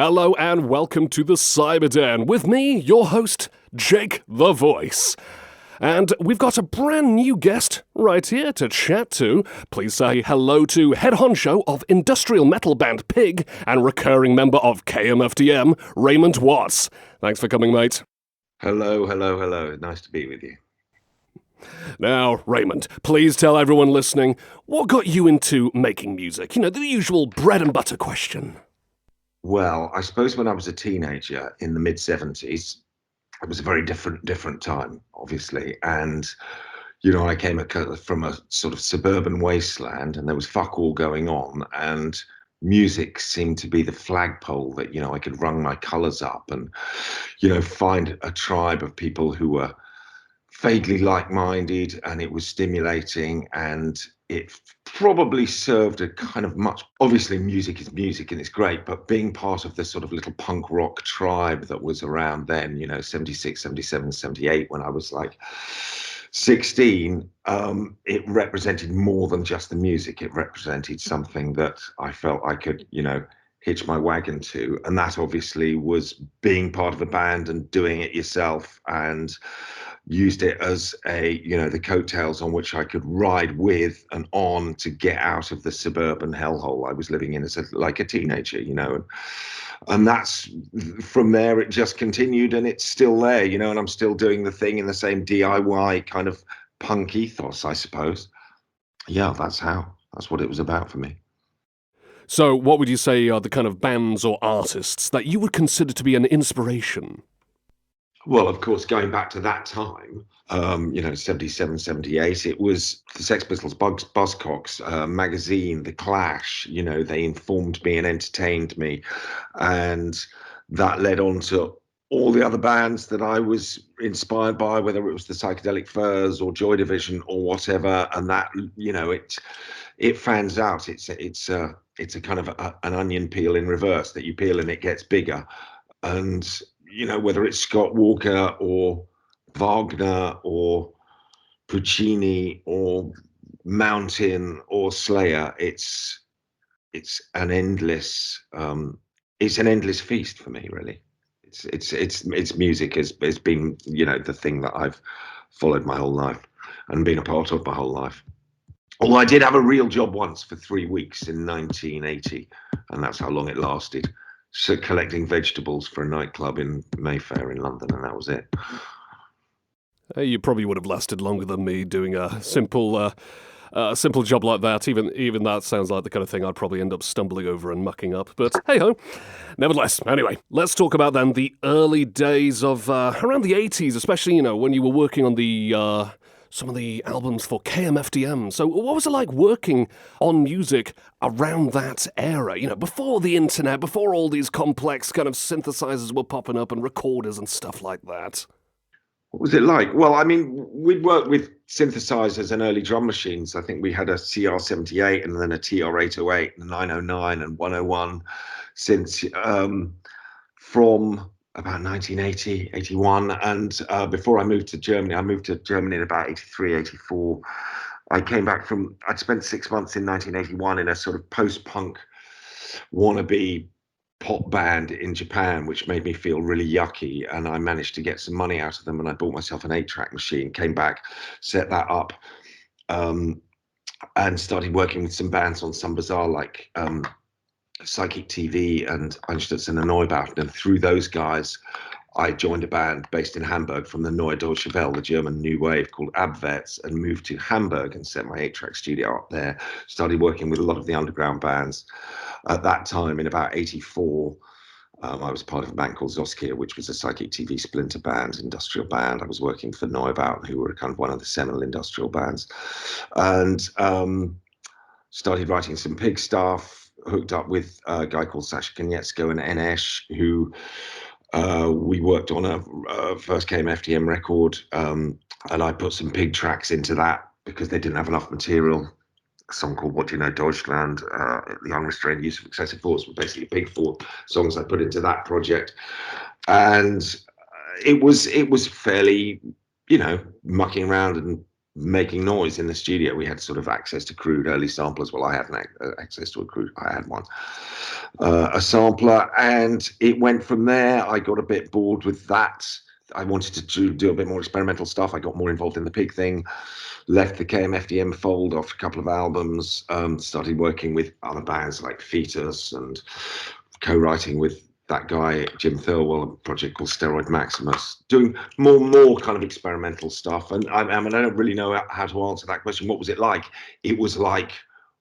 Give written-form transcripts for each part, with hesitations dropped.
Hello and welcome to the Cyberden with me, your host, Jake the Voice. And we've got a brand new guest right here to chat to. Please say hello to head honcho of industrial metal band PIG and recurring member of KMFDM, Raymond Watts. Thanks for coming, mate. Hello. Nice to be with you. Now, Raymond, please tell everyone listening, what got you into making music? You know, the usual bread and butter question. Well, I suppose when I was a teenager in the mid-70s, it was a very different time, obviously. And, you know, I came from a sort of suburban wasteland and there was fuck all going on. And music seemed to be the flagpole that, you know, I could run my colours up and, you know, find a tribe of people who were vaguely like-minded, and it was stimulating, and it probably served a kind of much, obviously music is music and it's great, but being part of this sort of little punk rock tribe that was around then, you know, 76, 77, 78, when I was like 16, it represented more than just the music. It represented something that I felt I could, you know, hitch my wagon to, and that obviously was being part of a band and doing it yourself, and used it as a, you know, the coattails on which I could ride with and on to get out of the suburban hellhole I was living in as like a teenager, you know, and that's from there it just continued, and it's still there, you know, and I'm still doing the thing in the same DIY kind of punk ethos, I suppose. Yeah, that's what it was about for me. So what would you say are the kind of bands or artists that you would consider to be an inspiration? Well, of course, going back to that time, you know, 77, 78, it was the Sex Pistols, Buzzcocks, Magazine, The Clash, you know, they informed me and entertained me. And that led on to all the other bands that I was inspired by, whether it was the Psychedelic Furs or Joy Division or whatever. And that, you know, it fans out. It's a kind of an onion peel in reverse that you peel and it gets bigger. And you know, whether it's Scott Walker or Wagner or Puccini or Mountain or Slayer, it's an endless feast for me, really. It's music has been, you know, the thing that I've followed my whole life and been a part of my whole life. Although I did have a real job once for 3 weeks in 1980, and that's how long it lasted. So collecting vegetables for a nightclub in Mayfair in London, and that was it. You probably would have lasted longer than me doing a simple job like that. Even that sounds like the kind of thing I'd probably end up stumbling over and mucking up. But hey-ho. Nevertheless, anyway, let's talk about then the early days of around the 80s, especially, you know, when you were working on the some of the albums for KMFDM. So what was it like working on music around that era? You know, before the internet, before all these complex kind of synthesizers were popping up and recorders and stuff like that. What was it like? Well, I mean, we'd worked with synthesizers and early drum machines. I think we had a CR78 and then a TR808 and a 909 and 101 since from about 1980, 81. And before I moved to Germany in about 83, 84. I'd spent 6 months in 1981 in a sort of post-punk wannabe pop band in Japan, which made me feel really yucky. And I managed to get some money out of them, and I bought myself an 8-track machine, came back, set that up, and started working with some bands on some bizarre, like Psychic TV and Einstürzen and Neubauten. And through those guys, I joined a band based in Hamburg from the Neue Deutsche Welle, the German new wave, called Abwärts, and moved to Hamburg and set my 8-track studio up there. Started working with a lot of the underground bands. At that time, in about 84, I was part of a band called Zoskia, which was a Psychic TV splinter band, industrial band. I was working for Neubauten, who were kind of one of the seminal industrial bands, and started writing some PIG stuff. Hooked up with a guy called Sasha Konietzko and Enesh, who we worked on a first KMFDM record, and I put some PIG tracks into that because they didn't have enough material. A song called What Do You Know Deutschland, The Unrestrained Use of Excessive Force were basically PIG 4 songs I put into that project. And it was fairly, you know, mucking around and making noise in the studio. We had sort of access to crude early samplers. Well, I hadn't access to a crude. I had one, a sampler, and it went from there. I got a bit bored with that. I wanted to do a bit more experimental stuff. I got more involved in the Pig thing, left the KMFDM fold after a couple of albums, started working with other bands like Fetus and co-writing with that guy, Jim Thirlwell, a project called Steroid Maximus, doing more kind of experimental stuff. And I mean, I don't really know how to answer that question. What was it like? It was like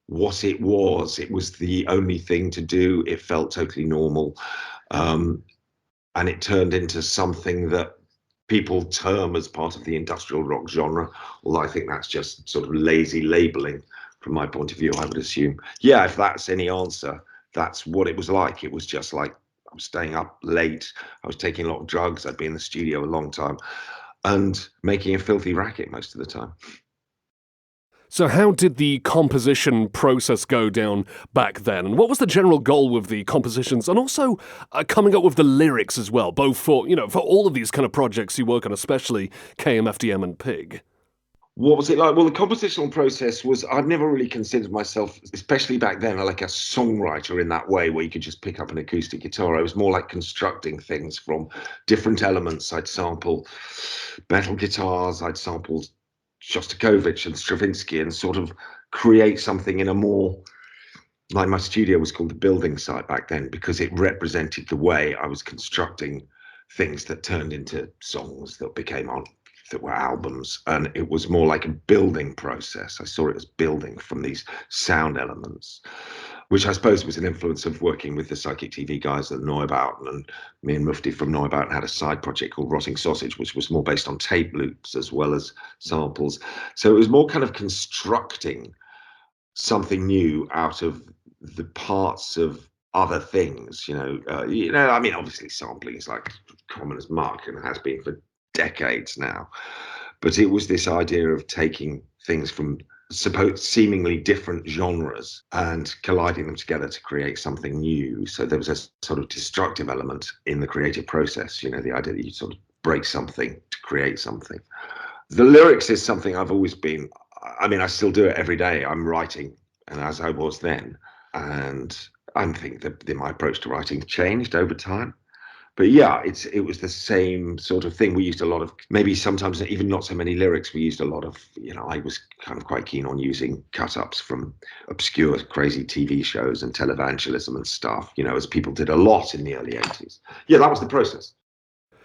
what it was. It was the only thing to do. It felt totally normal. And it turned into something that people term as part of the industrial rock genre, although I think that's just sort of lazy labeling from my point of view, I would assume. Yeah, if that's any answer, that's what it was like. It was just like I was staying up late, I was taking a lot of drugs, I'd be in the studio a long time and making a filthy racket most of the time. So how did the composition process go down back then? And what was the general goal with the compositions and also coming up with the lyrics as well, both for, for all of these kind of projects you work on, especially KMFDM and PIG? What was it like? Well, the compositional process was, I've never really considered myself, especially back then, like a songwriter in that way where you could just pick up an acoustic guitar. I was more like constructing things from different elements. I'd sample metal guitars, I'd sample Shostakovich and Stravinsky and sort of create something in a more, like my studio was called the building site back then because it represented the way I was constructing things that turned into songs that became on, that were albums. And it was more like a building process. I saw it as building from these sound elements, which I suppose was an influence of working with the Psychic TV guys at Neubauten, and me and Mufti from Neubauten had a side project called Rotting Sausage, which was more based on tape loops as well as samples. So it was more kind of constructing something new out of the parts of other things, I mean, obviously sampling is like common as muck and has been for decades now, but it was this idea of taking things from seemingly different genres and colliding them together to create something new. So there was a sort of destructive element in the creative process, the idea that you sort of break something to create something. The lyrics is something I've always been, I mean, I still do it every day. I'm writing, and as I was then, and I think that my approach to writing changed over time. But yeah, it was the same sort of thing. We used a lot of, maybe sometimes even not so many lyrics. We used a lot of, I was kind of quite keen on using cut-ups from obscure, crazy TV shows and televangelism and stuff, as people did a lot in the early 80s. Yeah, that was the process.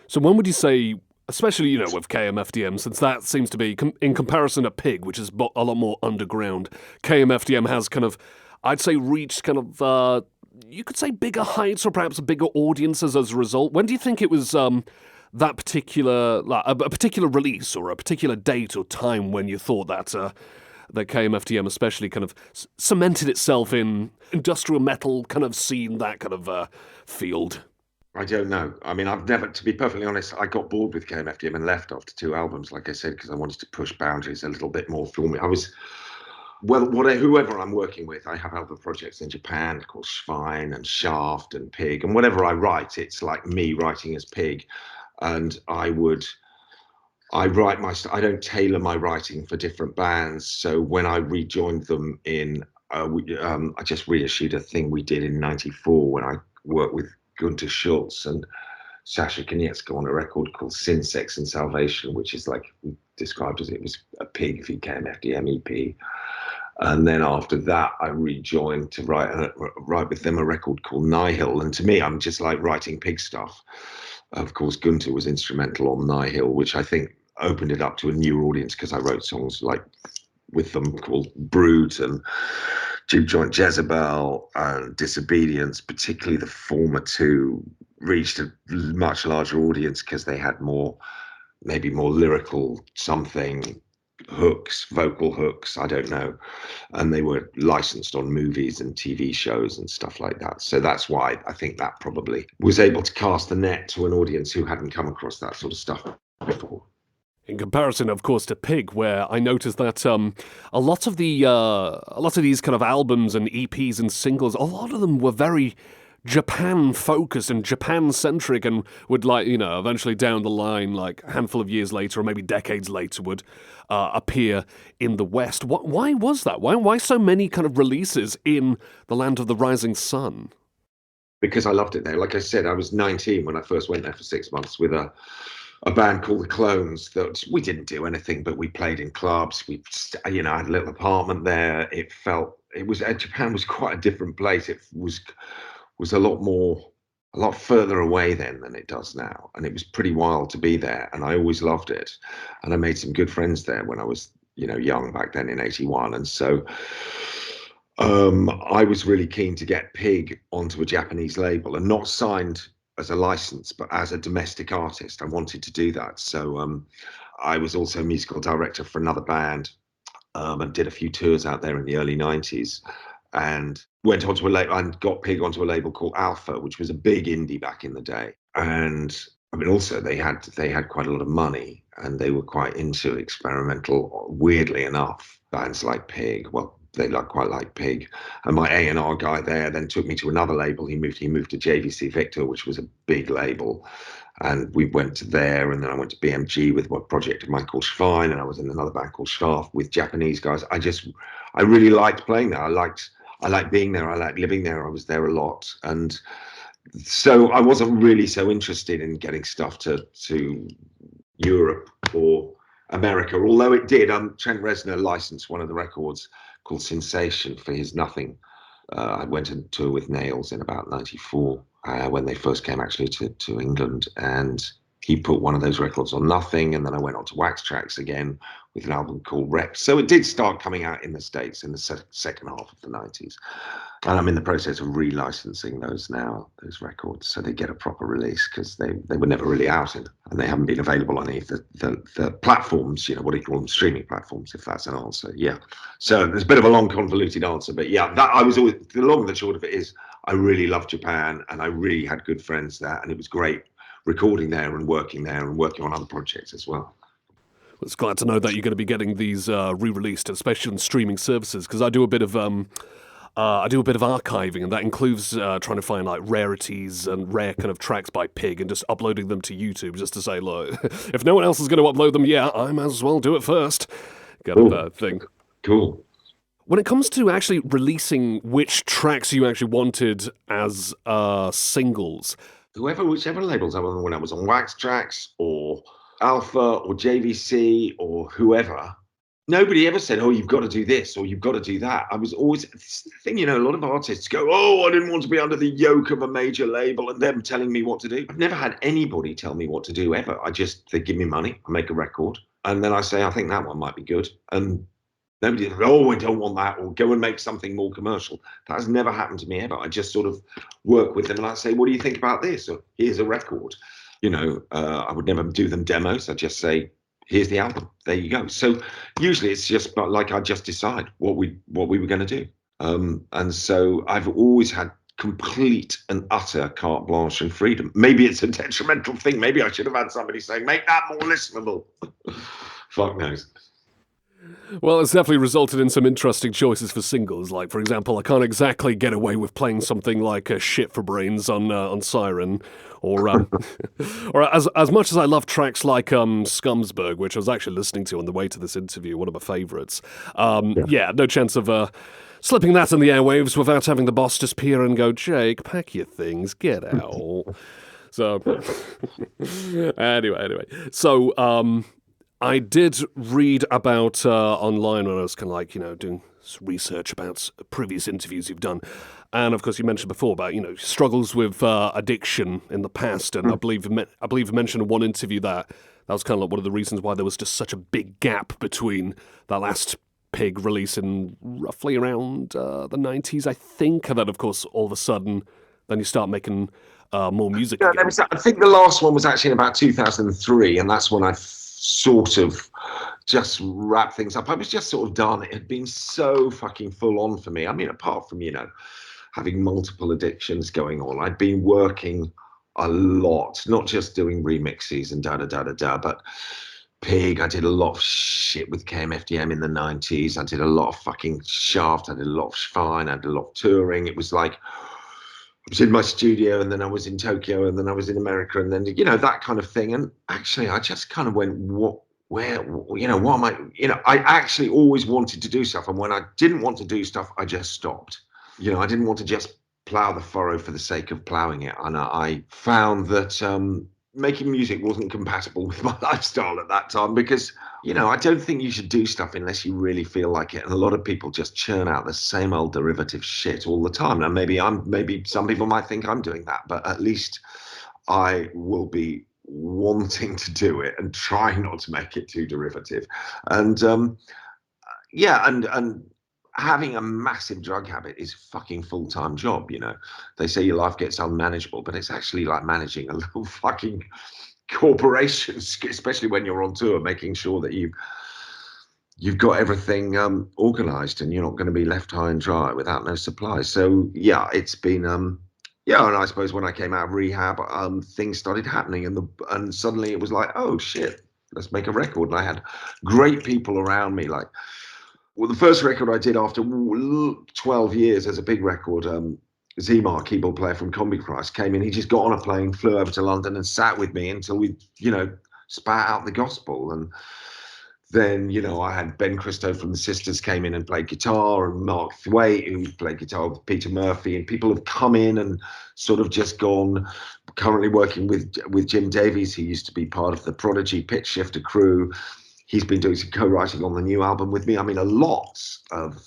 So when would you say, especially, with KMFDM, since that seems to be, in comparison to PIG, which is a lot more underground, KMFDM has kind of, I'd say, reached kind of, you could say bigger heights or perhaps bigger audiences as a result. When do you think it was that particular, a particular release or a particular date or time when you thought that that KMFDM especially kind of cemented itself in industrial metal kind of scene, that kind of field? I don't know. I mean, I've never, to be perfectly honest, I got bored with KMFDM and left after 2 albums, like I said, because I wanted to push boundaries a little bit more for me. Whoever I'm working with, I have other projects in Japan called Schwein and Shaft and Pig, and whatever I write, it's like me writing as Pig, and I don't tailor my writing for different bands. So when I rejoined them I just reissued a thing we did in '94 when I worked with Gunter Schultz and Sasha Konietzko on a record called Sin, Sex and Salvation, which is like described as it was a Pig KMFDM EP. And then after that, I rejoined to write with them a record called Nihil. And to me, I'm just like writing Pig stuff. Of course, Gunter was instrumental on Nihil, which I think opened it up to a new audience because I wrote songs like with them called Brute and Juke-Joint Jezebel and Disobedience, particularly the former two, reached a much larger audience because they had maybe more lyrical something, hooks, vocal hooks, I don't know, and they were licensed on movies and TV shows and stuff like that. So that's why I think that probably was able to cast the net to an audience who hadn't come across that sort of stuff before. In comparison, of course, to PIG, where I noticed that a lot of these kind of albums and EPs and singles, a lot of them were very Japan-focused and Japan-centric and would, like, you know, eventually down the line, like a handful of years later or maybe decades later would appear in the West. Why was that? Why so many kind of releases in the Land of the Rising Sun? Because I loved it there. Like I said, I was 19 when I first went there for 6 months with a band called the Clones. That we didn't do anything, but we played in clubs. I had a little apartment there. Japan was quite a different place. It was a lot further away then than it does now, and it was pretty wild to be there. And I always loved it, and I made some good friends there when I was, young back then in '81, and so. I was really keen to get Pig onto a Japanese label and not signed as a license, but as a domestic artist. I wanted to do that. So I was also musical director for another band and did a few tours out there in the early 90s and went onto a label and got Pig onto a label called Alpha, which was a big indie back in the day. And I mean, also they had quite a lot of money and they were quite into experimental, weirdly enough, bands like Pig. Well, they quite like Pig, and my A&R guy there then took me to another label. He moved to JVC Victor, which was a big label, and we went to there. And then I went to BMG with a project of mine called Schwein, and I was in another band called Schaf with Japanese guys. I really liked playing there. I liked being there. I liked living there. I was there a lot, and so I wasn't really so interested in getting stuff to Europe or America, although it did. Trent Reznor licensed one of the records called Sensation for his Nothing. I went on tour with Nails in about '94 when they first came actually to England, and he put one of those records on Nothing, and then I went on to Wax Tracks again with an album called Rex. So it did start coming out in the States in the second half of the 90s. And I'm in the process of relicensing those records, so they get a proper release, because they were never really out and they haven't been available on any of the platforms, what do you call them, streaming platforms, if that's an answer. Yeah. So there's a bit of a long, convoluted answer, but yeah, that I was always, the long and the short of it is, I really loved Japan and I really had good friends there, and it was great recording there and working on other projects as well. It's glad to know that you're going to be getting these re-released, especially on streaming services, because I do a bit of archiving, and that includes trying to find like rarities and rare kind of tracks by Pig and just uploading them to YouTube, just to say, look, if no one else is going to upload them, I might as well do it first. Kind of thing. Cool. When it comes to actually releasing which tracks you actually wanted as singles, whichever labels I was on, when I was on Wax Tracks or Alpha or JVC or whoever, nobody ever said, oh, you've got to do this or you've got to do that. I was always, the thing, a lot of artists go, oh, I didn't want to be under the yoke of a major label and them telling me what to do. I've never had anybody tell me what to do ever. They give me money, I make a record, and then I say, I think that one might be good. And nobody says, oh, I don't want that, or go and make something more commercial. That has never happened to me ever. I just sort of work with them and I say, what do you think about this? Or here's a record. I would never do them demos. I just say, here's the album. There you go. So usually it's just like I just decide what we were going to do. And so I've always had complete and utter carte blanche and freedom. Maybe it's a detrimental thing. Maybe I should have had somebody saying, make that more listenable. Fuck knows. Well, it's definitely resulted in some interesting choices for singles. Like, for example, I can't exactly get away with playing something like Shit for Brains on Siren, or as much as I love tracks like Scumsburg, which I was actually listening to on the way to this interview, one of my favourites. No chance of slipping that in the airwaves without having the boss just peer and go, Jake, pack your things, get out. So, anyway. So, I did read about online when I was kind of like, doing research about previous interviews you've done. And of course, you mentioned before about, struggles with addiction in the past. And I believe you mentioned in one interview that was kind of like one of the reasons why there was just such a big gap between that last Pig release in roughly around the 90s, I think. And then, of course, all of a sudden, then you start making more music again. I think the last one was actually in about 2003, and that's when I sort of just wrap things up. I was just sort of done. It had been so fucking full on for me. I mean, apart from, having multiple addictions going on, I'd been working a lot, not just doing remixes and but Pig, I did a lot of shit with KMFDM in the 90s. I did a lot of fucking Shaft. I did a lot of Schwein. I did a lot of touring. It was like, was in my studio, and then I was in Tokyo, and then I was in America, and then, that kind of thing. And actually, I just kind of went, where, what am I, I actually always wanted to do stuff. And when I didn't want to do stuff, I just stopped. I didn't want to just plow the furrow for the sake of plowing it. And I found that making music wasn't compatible with my lifestyle at that time, because I don't think you should do stuff unless you really feel like it. And a lot of people just churn out the same old derivative shit all the time. Now maybe some people might think I'm doing that, but at least I will be wanting to do it and try not to make it too derivative. And and having a massive drug habit is a fucking full-time job. They say your life gets unmanageable, but it's actually like managing a little fucking corporation, especially when you're on tour, making sure that you've got everything organized and you're not going to be left high and dry without no supplies. So yeah, it's been and I suppose when I came out of rehab, things started happening, and suddenly it was like, oh shit, let's make a record. And I had great people around me, like, well, the first record I did after 12 years as a big record, Zemar, keyboard player from Combi Price, came in. He just got on a plane, flew over to London, and sat with me until we, spat out the gospel. And then, I had Ben Christo from the Sisters came in and played guitar, and Mark Thwaite, who played guitar with Peter Murphy, and people have come in and sort of just gone. Currently working with Jim Davies, who used to be part of the Prodigy Pitch Shifter crew. He's been doing some co-writing on the new album with me. I mean, a lot of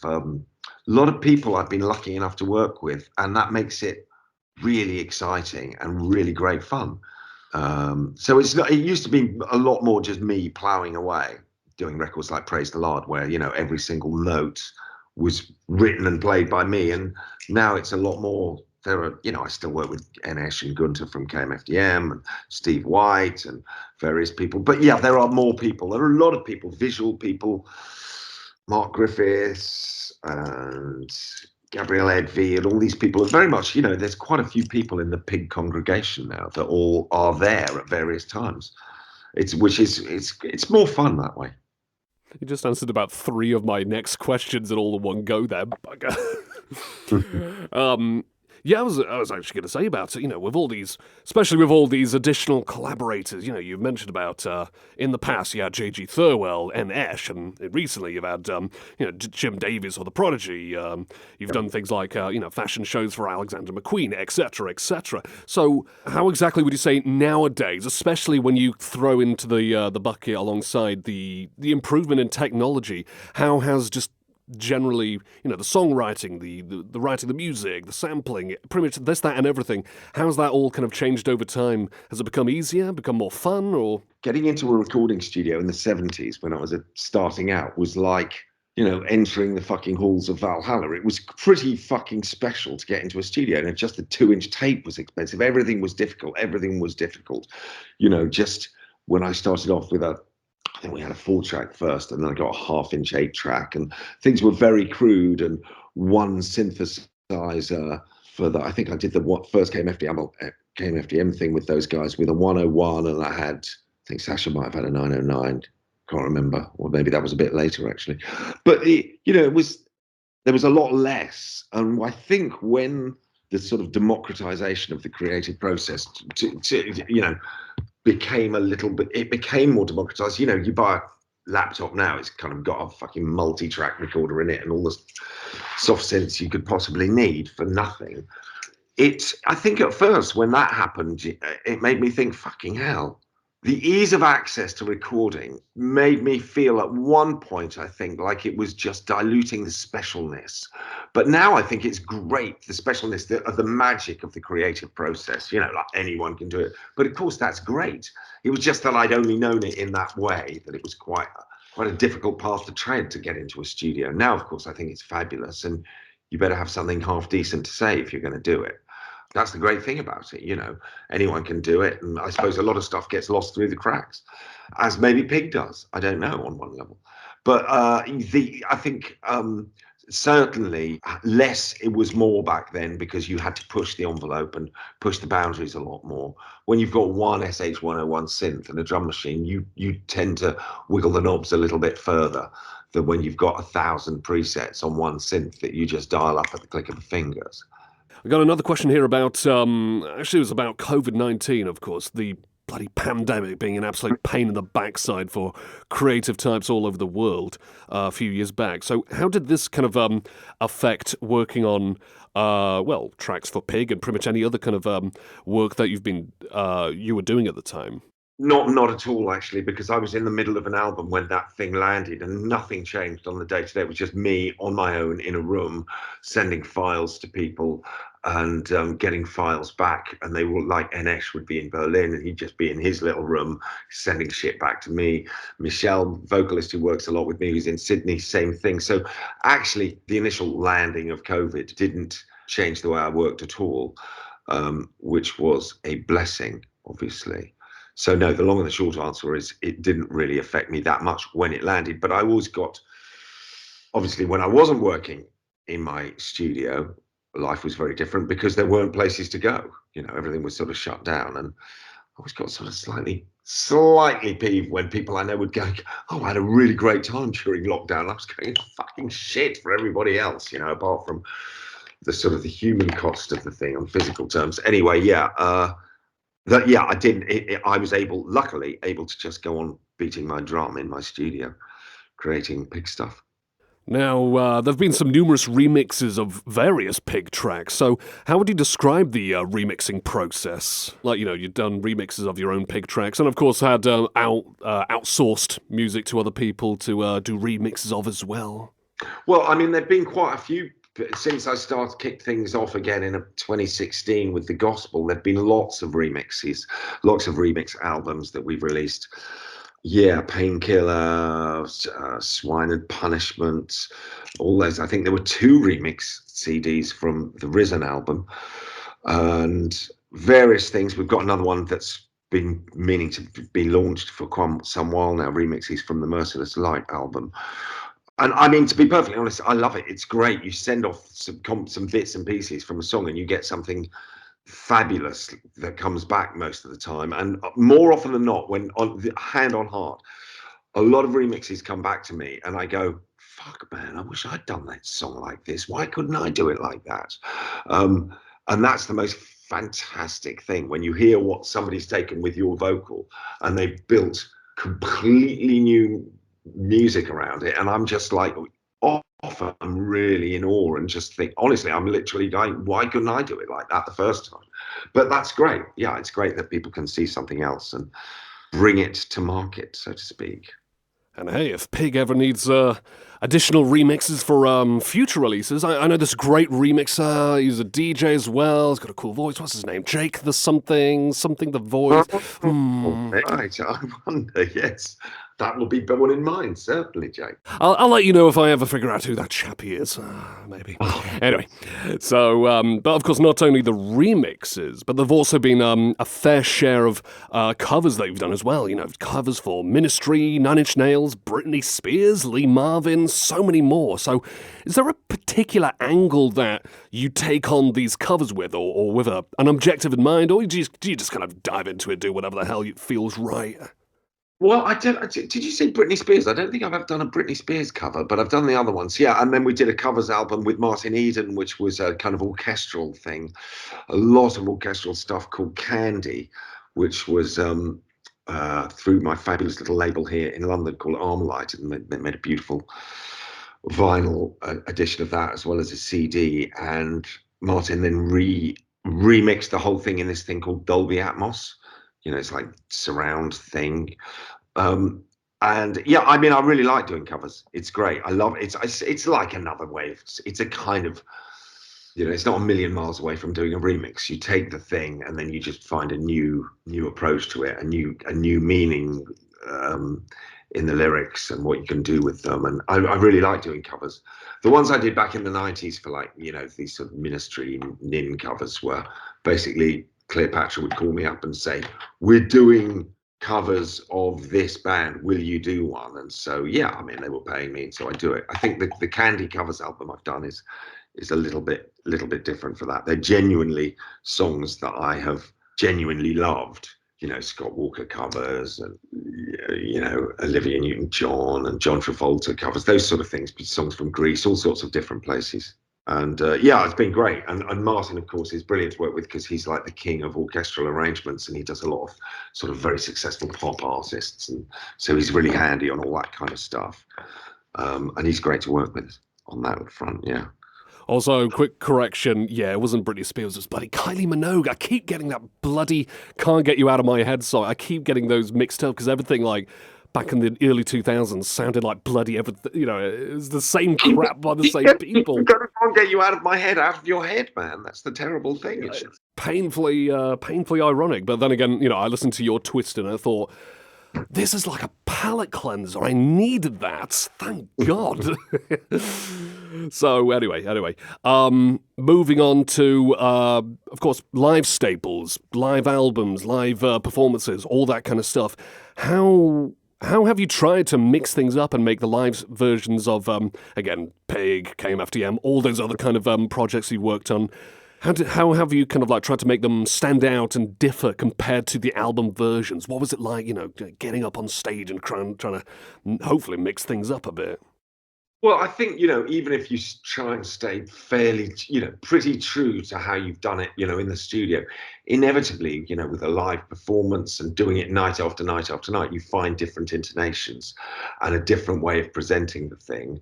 people I've been lucky enough to work with, and that makes it really exciting and really great fun. So it used to be a lot more just me plowing away, doing records like Praise the Lord, where, every single note was written and played by me. And now it's a lot more. There are, I still work with Enesh and Gunter from KMFDM and Steve White and various people. But yeah, there are more people. There are a lot of people, visual people, Mark Griffiths and Gabrielle Edvey and all these people. And very much, there's quite a few people in the PIG congregation now that all are there at various times. It's more fun that way. You just answered about 3 of my next questions in all in one go there, bugger. Yeah, I was actually going to say about it, with all these, especially with all these additional collaborators, you've mentioned about, in the past, you had J.G. Thirlwell and Esh, and recently you've had, Jim Davies or The Prodigy, you've done things like, fashion shows for Alexander McQueen, etc., etc. So how exactly would you say nowadays, especially when you throw into the bucket alongside the improvement in technology, how has just generally, the songwriting, the writing the music, the sampling, pretty much this, that, and everything, how's that all kind of changed over time? Has it become easier, become more fun, or? Getting into a recording studio in the 70s when I was starting out was like, entering the fucking halls of Valhalla. It was pretty fucking special to get into a studio. And just the 2-inch tape was expensive. Everything was difficult. Just when I started off with I think we had a 4-track first, and then I got a 1/2-inch 8-track, and things were very crude, and one synthesizer for that. I think I did the first KMFDM thing with those guys with a 101, and I think Sasha might have had a 909. Can't remember, or maybe that was a bit later actually. But there was a lot less, and I think when the sort of democratization of the creative process became more democratized. You buy a laptop now, it's kind of got a fucking multi-track recorder in it and all the soft synths you could possibly need for nothing. I think at first when that happened, it made me think, fucking hell. The ease of access to recording made me feel at one point, I think, like it was just diluting the specialness. But now I think it's great, the specialness of the magic of the creative process. Like anyone can do it. But of course, that's great. It was just that I'd only known it in that way, that it was quite a difficult path to tread to get into a studio. Now, of course, I think it's fabulous. And you better have something half decent to say if you're going to do it. That's the great thing about it, anyone can do it. And I suppose a lot of stuff gets lost through the cracks, as maybe PIG does. I don't know on one level. But I think certainly less, it was more back then, because you had to push the envelope and push the boundaries a lot more. When you've got one SH-101 synth and a drum machine, you tend to wiggle the knobs a little bit further than when you've got 1,000 presets on one synth that you just dial up at the click of the fingers. We got another question here about, actually it was about COVID-19, of course, the bloody pandemic being an absolute pain in the backside for creative types all over the world a few years back. So how did this kind of affect working on, tracks for Pig and pretty much any other kind of work that you were doing at the time? Not at all, actually, because I was in the middle of an album when that thing landed, and nothing changed on the day to day. It was just me on my own in a room, sending files to people and getting files back. And they were like, NS would be in Berlin, and he'd just be in his little room sending shit back to me. Michelle, vocalist who works a lot with me, who's in Sydney, same thing. So actually, the initial landing of COVID didn't change the way I worked at all, which was a blessing, obviously. So no, the long and the short answer is it didn't really affect me that much when it landed. But I always got, obviously, when I wasn't working in my studio, life was very different because there weren't places to go. You know, everything was sort of shut down. And I always got sort of slightly peeved when people I know would go, oh, I had a really great time during lockdown. I was going, fucking shit for everybody else, you know, apart from the sort of the human cost of the thing on physical terms. Anyway, I didn't. I was luckily able to just go on beating my drum in my studio, creating Pig stuff. Now, there have been some numerous remixes of various Pig tracks, so how would you describe the remixing process? Like, you know, you've done remixes of your own Pig tracks, and of course had outsourced music to other people to do remixes of as well. Well, I mean, there've been quite a few since I started kick things off again in 2016 with the gospel. There've been lots of remixes, lots of remix albums that we've released. Yeah, Painkiller, Swine and Punishment, all those. I think there were 2 remix CDs from the Risen album and various things. We've got another one that's been meaning to be launched for some while now, remixes from the Merciless Light album. And I mean, to be perfectly honest, I love it. It's great. You send off some bits and pieces from a song and you get something fabulous that comes back most of the time. And more often than not, when hand on heart, a lot of remixes come back to me and I go, fuck, man, I wish I'd done that song like this. Why couldn't I do it like that? And that's the most fantastic thing when you hear what somebody's taken with your vocal and they've built completely new music around it, and I'm just like, often I'm really in awe and just think, honestly, I'm literally going, why couldn't I do it like that the first time? But that's great. Yeah, it's great that people can see something else and bring it to market, so to speak. And hey, if Pig ever needs additional remixes for future releases, I know this great remixer. He's a DJ as well. He's got a cool voice. What's his name? Jake the something the voice. Right, I wonder. Yes, that will be borne in mind, certainly, Jake. I'll let you know if I ever figure out who that chappie is. Maybe. Anyway, so, but of course, not only the remixes, but there've also been a fair share of covers that you've done as well. You know, covers for Ministry, Nine Inch Nails, Britney Spears, Lee Marvin, so many more. So, is there a particular angle that you take on these covers with, or with an objective in mind, or do you just kind of dive into it, do whatever the hell feels right? Well, did you say Britney Spears? I don't think I've ever done a Britney Spears cover, but I've done the other ones. Yeah, and then we did a covers album with Martin Eden, which was a kind of orchestral thing. A lot of orchestral stuff called Candy, which was through my fabulous little label here in London called Armalite, and they made a beautiful vinyl edition of that as well as a CD. And Martin then remixed the whole thing in this thing called Dolby Atmos. You know, it's like surround thing. And yeah, I mean, I really like doing covers. It's great. I love it. It's like another way. It's a kind of, you know, it's not a million miles away from doing a remix. You take the thing and then you just find a new approach to it, a new meaning in the lyrics and what you can do with them. And I really like doing covers. The ones I did back in the 90s for, like, you know, these sort of Ministry Nin covers were basically Cleopatra would call me up and say, we're doing covers of this band, will you do one? And so, yeah, I mean, they were paying me, so I do it. I think the Candy covers album I've done is a little bit different for that. They're genuinely songs that I have genuinely loved. You know, Scott Walker covers and, you know, Olivia Newton-John and John Travolta covers, those sort of things, songs from Greece, all sorts of different places. And yeah, it's been great. And Martin, of course, is brilliant to work with because he's like the king of orchestral arrangements, and he does a lot of sort of very successful pop artists, and so he's really handy on all that kind of stuff. And he's great to work with on that front. Yeah. Also, quick correction, yeah, it wasn't Britney Spears, it was bloody Kylie Minogue. I keep getting that bloody Can't Get You Out of My Head song. I keep getting those mixed up because everything, like, back in the early 2000s sounded like bloody everything, you know, it was the same crap by the same people. Can't get you out of your head, man. That's the terrible thing. It's painfully ironic. But then again, you know, I listened to your Twist and I thought, this is like a palate cleanser. I needed that. Thank God. So anyway, moving on to, of course, live staples, live albums, live performances, all that kind of stuff. How have you tried to mix things up and make the live versions of, again, PIG, KMFDM, all those other kind of projects you worked on? How have you kind of like tried to make them stand out and differ compared to the album versions? What was it like, you know, getting up on stage and trying to hopefully mix things up a bit? Well, I think, you know, even if you try and stay fairly, you know, pretty true to how you've done it, you know, in the studio, inevitably, you know, with a live performance and doing it night after night after night, you find different intonations and a different way of presenting the thing.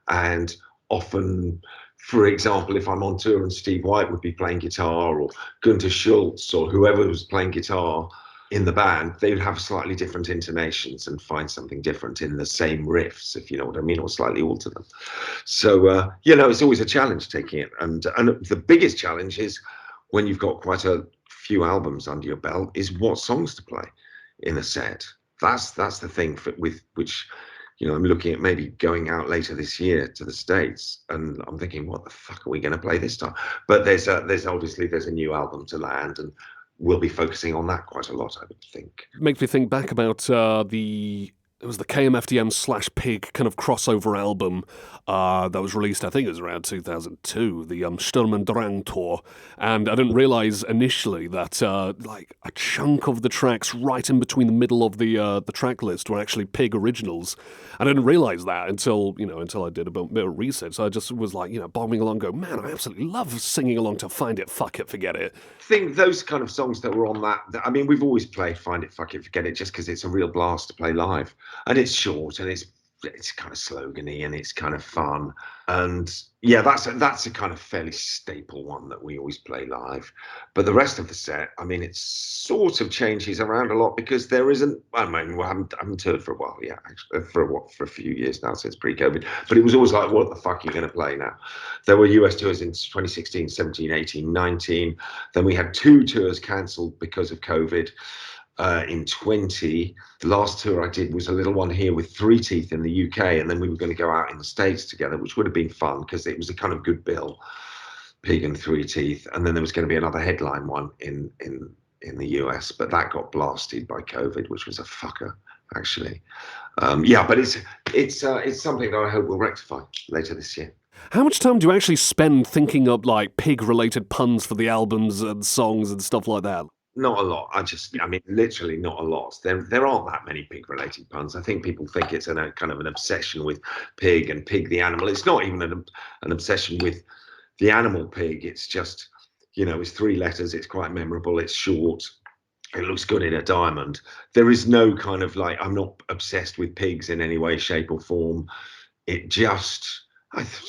And often, for example, if I'm on tour and Steve White would be playing guitar, or Gunter Schultz, or whoever was playing guitar in the band, they would have slightly different intonations and find something different in the same riffs, if you know what I mean, or slightly alter them. So, you know, it's always a challenge taking it. And the biggest challenge is when you've got quite a few albums under your belt is what songs to play in a set. That's the thing with which, you know, I'm looking at maybe going out later this year to the States, and I'm thinking, what the fuck are we going to play this time? But there's obviously a new album to land, and we'll be focusing on that quite a lot, I would think. Makes me think back about it was the KMFDM / PIG kind of crossover album that was released, I think it was around 2002, the Sturm und Drang tour. And I didn't realize initially that like a chunk of the tracks right in between the middle of the track list were actually PIG originals. I didn't realize that until I did a bit of research. So I just was like, you know, bombing along, go, man, I absolutely love singing along to Find It, Fuck It, Forget It. I think those kind of songs that were on that, I mean, we've always played Find It, Fuck It, Forget It just because it's a real blast to play live. And it's short and it's kind of slogany and it's kind of fun. And yeah, that's a kind of fairly staple one that we always play live. But the rest of the set, I mean, it sort of changes around a lot because there isn't, I mean, we haven't toured for a while, yeah, actually, for a few years now since pre-COVID. But it was always like, what the fuck are you going to play now? There were US tours in 2016, 17, 18, 19. Then we had 2 tours cancelled because of COVID. In 20, the last tour I did was a little one here with 3 Teeth in the UK, and then we were going to go out in the States together, which would have been fun because it was a kind of good bill, Pig and 3 Teeth, and then there was going to be another headline one in the US, but that got blasted by COVID, which was a fucker actually. Yeah, but it's something that I hope will rectify later this year. How much time do you actually spend thinking up like pig-related puns for the albums and songs and stuff like that? Not a lot. I mean, literally not a lot. There aren't that many pig-related puns. I think people think it's a kind of an obsession with pig and Pig the animal. It's not even an obsession with the animal pig. It's just, you know, it's 3 letters. It's quite memorable. It's short. It looks good in a diamond. There is no kind of like, I'm not obsessed with pigs in any way, shape or form. It just,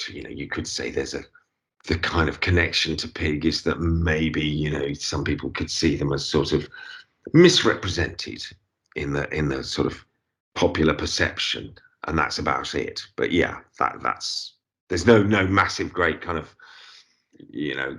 you know, you could say the kind of connection to Pig is that maybe, you know, some people could see them as sort of misrepresented in the sort of popular perception, and that's about it. But yeah, that's there's no massive great kind of, you know,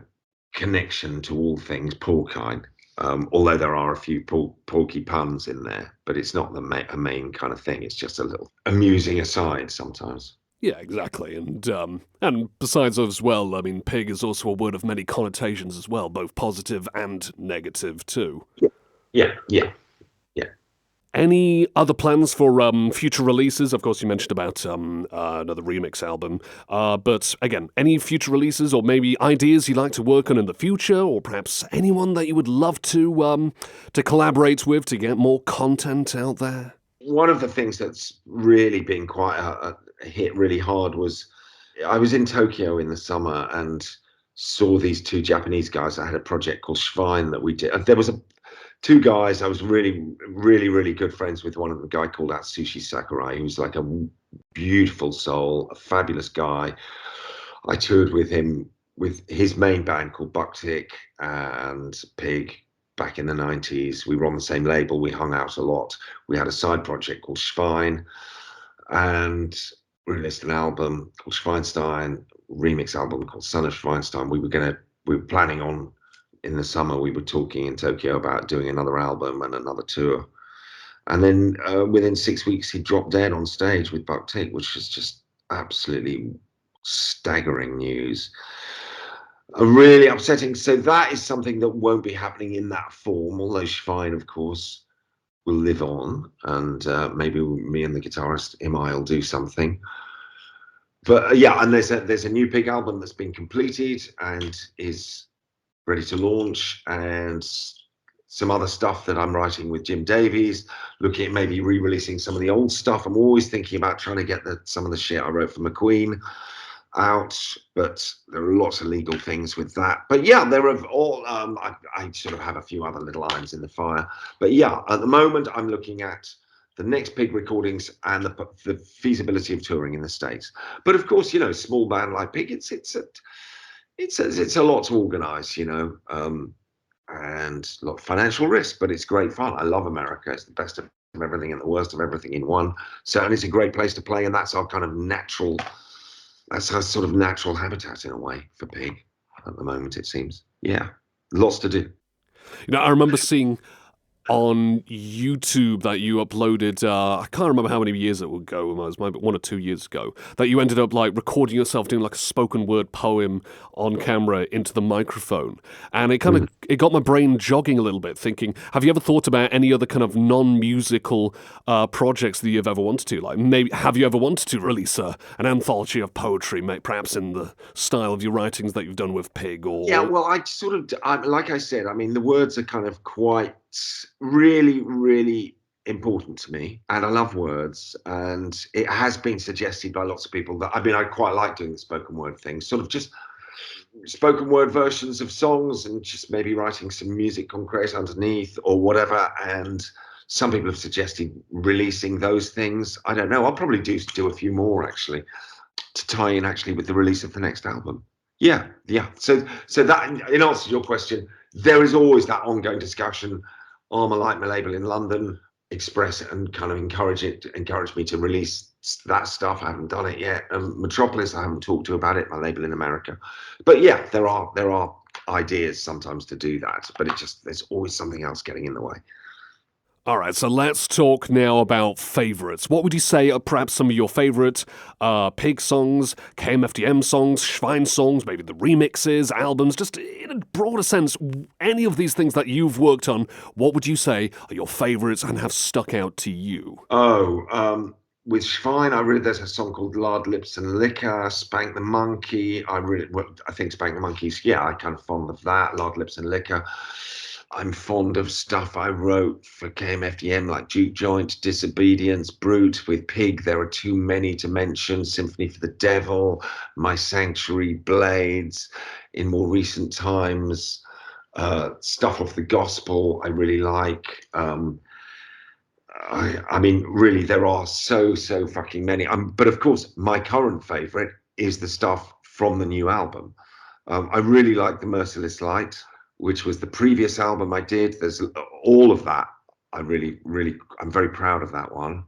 connection to all things porcine. Although there are a few porky puns in there, but it's not a main kind of thing. It's just a little amusing aside sometimes. Yeah, exactly. And besides as well, I mean, pig is also a word of many connotations as well, both positive and negative too. Yeah. Any other plans for future releases? Of course, you mentioned about another remix album. But again, any future releases or maybe ideas you'd like to work on in the future, or perhaps anyone that you would love to collaborate with to get more content out there? One of the things that's really been quite hit really hard was I was in Tokyo in the summer and saw these two Japanese guys. I had a project called Schwein that we did. And there was two guys I was really good friends with. One of them, a guy called Atsushi Sakurai, who was like a beautiful soul, a fabulous guy. I toured with him with his main band called Buck-Tick and Pig back in the 90s. We were on the same label. We hung out a lot. We had a side project called Schwein and released an album called Schweinstein, remix album called Son of Schweinstein. We were planning on, in the summer, we were talking in Tokyo about doing another album and another tour. And then within 6 weeks, he dropped dead on stage with Buck-Tick, which was just absolutely staggering news. Really upsetting. So that is something that won't be happening in that form, although Schwein, of course, will live on, and maybe me and the guitarist Imai will do something. But yeah, and there's a new Pig album that's been completed and is ready to launch, and some other stuff that I'm writing with Jim Davies, looking at maybe re-releasing some of the old stuff. I'm always thinking about trying to get some of the shit I wrote for McQueen out, but there are lots of legal things with that. But yeah, there are all I sort of have a few other little irons in the fire. But yeah, at the moment I'm looking at the next Pig recordings and the feasibility of touring in the States. But of course, you know, small band like Pig, it's a lot to organize, you know, and a lot of financial risk, but it's great fun. I love America. It's the best of everything and the worst of everything in one. So, and it's a great place to play, and that's our kind of natural. That's our sort of natural habitat in a way for Pig at the moment, it seems. Yeah, lots to do. You know, I remember seeing on YouTube that you uploaded, I can't remember how many years it would go, it was maybe 1 or 2 years ago, that you ended up like recording yourself doing like a spoken word poem on camera into the microphone. And it kind of, it got my brain jogging a little bit, thinking, have you ever thought about any other kind of non-musical projects that you've ever wanted to? Like maybe, have you ever wanted to release an anthology of poetry, perhaps in the style of your writings that you've done with Pig? Or yeah, well, like I said, I mean, the words are kind of quite really important to me, and I love words, and it has been suggested by lots of people that, I mean, I quite like doing the spoken word thing, sort of just spoken word versions of songs and just maybe writing some music concrete underneath or whatever. And some people have suggested releasing those things. I don't know, I'll probably do a few more actually to tie in actually with the release of the next album. Yeah. So that, in answer to your question, there is always that ongoing discussion. Armour Light, my label in London, express it and kind of encourage me to release that stuff. I haven't done it yet. Metropolis, I haven't talked to about it, my label in America. But yeah, there are ideas sometimes to do that, but there's always something else getting in the way. All right, so let's talk now about favourites. What would you say are perhaps some of your favourite Pig songs, KMFDM songs, Schwein songs, maybe the remixes, albums, just in a broader sense, any of these things that you've worked on, what would you say are your favourites and have stuck out to you? With Schwein, there's a song called Lard, Lips and Liquor, Spank the Monkey. I think Spank the Monkey's, yeah, I'm kind of fond of that, Lard, Lips and Liquor. I'm fond of stuff I wrote for KMFDM like Juke-Joint, Disobedience, Brute. With Pig, There Are Too Many to Mention, Symphony for the Devil, My Sanctuary, Blades. In more recent times, stuff off the Gospel I really like. I mean, really, there are so fucking many. But of course, my current favourite is the stuff from the new album. I really like The Merciless Light, which was the previous album I did. There's all of that. I'm very proud of that one.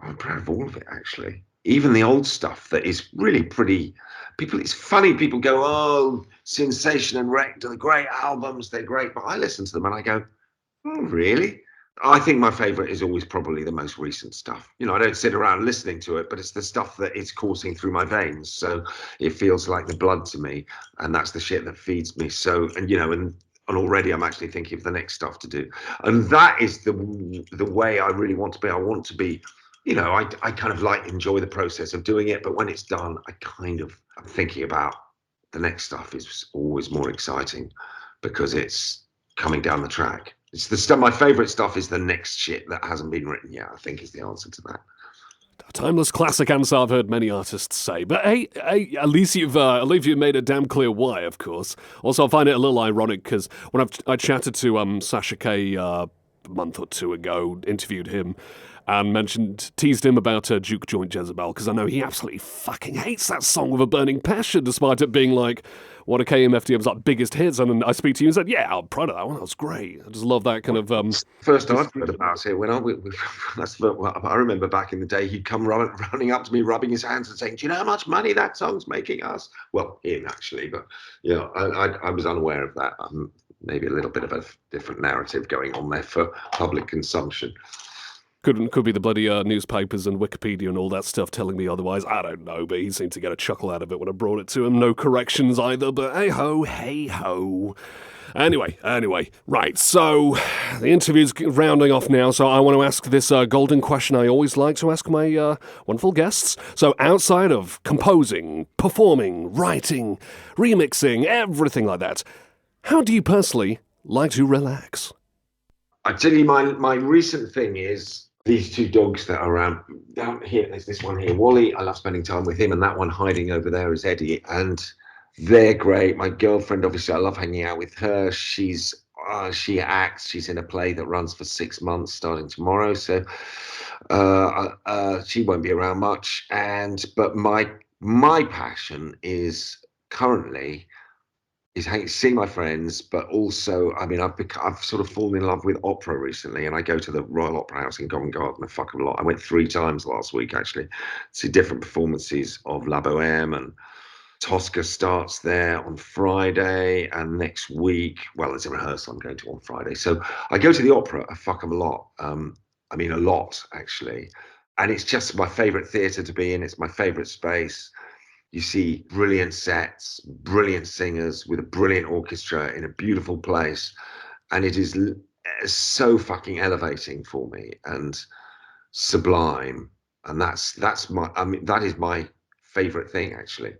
I'm proud of all of it, actually. Even the old stuff that is really pretty. It's funny, people go, oh, Sensation and Wrecked are the great albums, they're great. But I listen to them and I go, oh, really? I think my favorite is always probably the most recent stuff. You know, I don't sit around listening to it, but it's the stuff that is coursing through my veins. So it feels like the blood to me, and that's the shit that feeds me. So, and you know, and already I'm actually thinking of the next stuff to do. And that is the way I really want to be. I want to be, you know, I kind of enjoy the process of doing it, but when it's done, I'm thinking about the next stuff is always more exciting because it's coming down the track. It's the stuff. My favorite stuff is the next shit that hasn't been written yet, I think, is the answer to that. A timeless classic answer, I've heard many artists say. But hey, at least you've made it damn clear why, of course. Also, I find it a little ironic because when I chatted to Sasha K a month or two ago, interviewed him, and teased him about Juke-Joint Jezebel, because I know he absolutely fucking hates that song with a burning passion, despite it being like one of KMFDM's like biggest hits. And then I speak to you and said, yeah, I'm proud of that one. That was great. I just love that kind of. First I've heard about it when I remember back in the day, he'd come running up to me, rubbing his hands and saying, "Do you know how much money that song's making us?" Well, him actually, but I was unaware of that. Maybe a little bit of a different narrative going on there for public consumption. Could be the bloody newspapers and Wikipedia and all that stuff telling me otherwise. I don't know, but he seemed to get a chuckle out of it when I brought it to him. No corrections either, but hey-ho. Anyway, right, so the interview's rounding off now, so I want to ask this golden question I always like to ask my wonderful guests. So outside of composing, performing, writing, remixing, everything like that, how do you personally like to relax? I tell you, my recent thing is these two dogs that are around down here. There's this one here, Wally. I love spending time with him, and that one hiding over there is Eddie, and they're great. My girlfriend, obviously, I love hanging out with her. She acts. She's in a play that runs for 6 months, starting tomorrow. So she won't be around much. But my passion is currently seeing my friends, but also, I mean, I've sort of fallen in love with opera recently, and I go to the Royal Opera House in Covent Garden a fucking lot. I went 3 times last week, actually, to see different performances of La Bohème, and Tosca starts there on Friday, and next week, well, there's a rehearsal I'm going to on Friday. So I go to the opera a fuck of a lot. I mean, a lot, actually. And it's just my favourite theatre to be in. It's my favourite space. You see brilliant sets, brilliant singers with a brilliant orchestra in a beautiful place. And it is so fucking elevating for me and sublime. And that is my favorite thing, actually,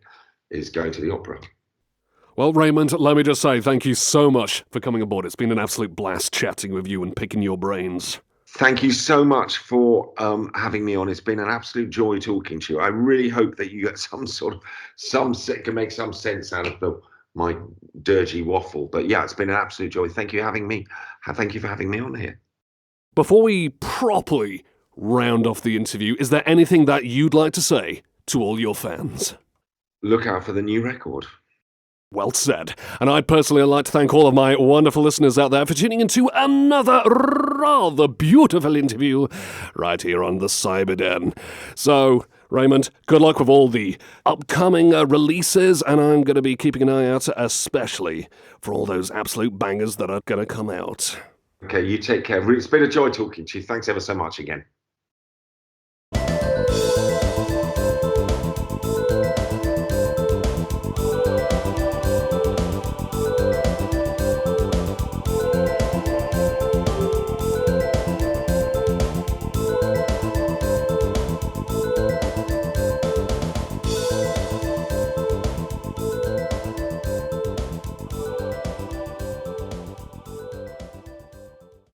is going to the opera. Well, Raymond, let me just say thank you so much for coming aboard. It's been an absolute blast chatting with you and picking your brains. Thank you so much for having me on. It's been an absolute joy talking to you. I really hope that you get can make some sense out of my dirty waffle. But yeah, it's been an absolute joy. Thank you for having me on here. Before we properly round off the interview, is there anything that you'd like to say to all your fans? Look out for the new record. Well said. And I'd personally like to thank all of my wonderful listeners out there for tuning into another rather beautiful interview right here on the Cyberden. So, Raymond, good luck with all the upcoming releases, and I'm going to be keeping an eye out especially for all those absolute bangers that are going to come out. Okay, you take care. It's been a joy talking to you. Thanks ever so much again.